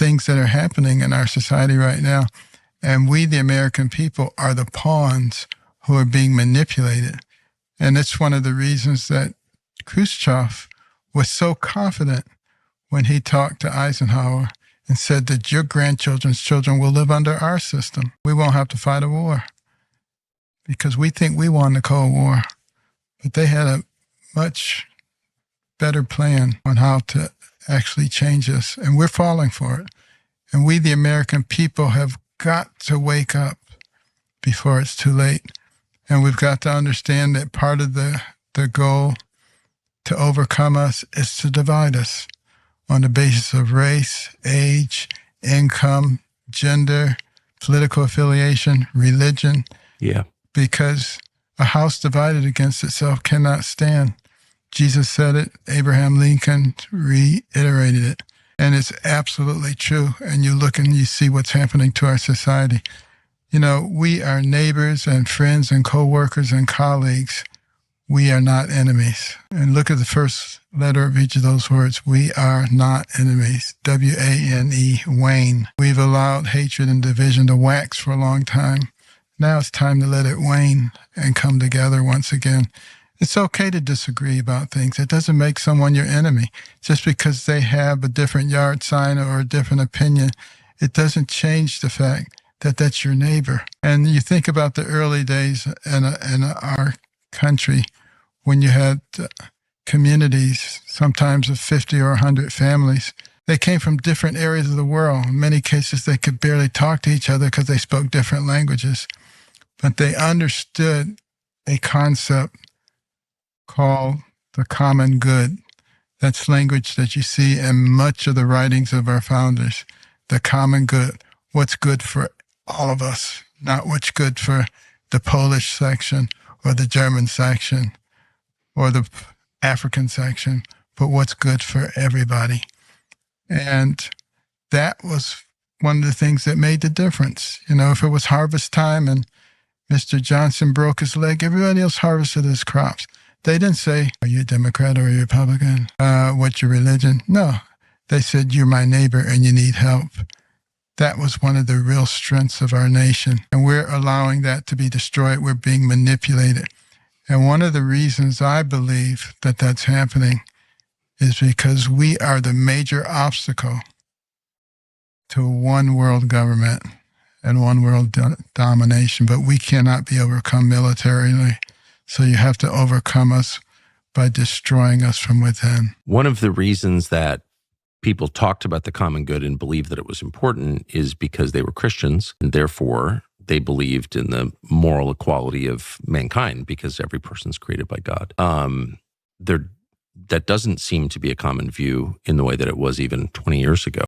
things that are happening in our society right now. And we, the American people, are the pawns who are being manipulated. And it's one of the reasons that Khrushchev was so confident when he talked to Eisenhower and said that your grandchildren's children will live under our system. We won't have to fight a war because we think we won the Cold War. But they had a much better plan on how to actually change us, and we're falling for it. And we, the American people, have got to wake up before it's too late. And we've got to understand that part of the goal to overcome us is to divide us on the basis of race, age, income, gender, political affiliation, religion. Yeah. Because a house divided against itself cannot stand. Jesus said it, Abraham Lincoln reiterated it, and it's absolutely true. And you look and you see what's happening to our society. You know, we are neighbors and friends and co-workers and colleagues. We are not enemies. And look at the first letter of each of those words. We are not enemies. W-A-N-E, wane. We've allowed hatred and division to wax for a long time. Now it's time to let it wane and come together once again. It's okay to disagree about things. It doesn't make someone your enemy. Just because they have a different yard sign or a different opinion, it doesn't change the fact that that's your neighbor. And you think about the early days in our country when you had communities, sometimes of 50 or 100 families. They came from different areas of the world. In many cases, they could barely talk to each other because they spoke different languages. But they understood a concept called the common good. That's language that you see in much of the writings of our founders. The common good, what's good for all of us, not what's good for the Polish section or the German section or the African section, but what's good for everybody. And that was one of the things that made the difference. You know, if it was harvest time and Mr. Johnson broke his leg, everybody else harvested his crops. They didn't say, are you a Democrat or a Republican? What's your religion? No. They said, you're my neighbor and you need help. That was one of the real strengths of our nation. And we're allowing that to be destroyed. We're being manipulated. And one of the reasons I believe that that's happening is because we are the major obstacle to one world government and one world domination. But we cannot be overcome militarily. So you have to overcome us by destroying us from within. One of the reasons that people talked about the common good and believed that it was important is because they were Christians, and therefore they believed in the moral equality of mankind because every person's created by God. That doesn't seem to be a common view in the way that it was even 20 years ago.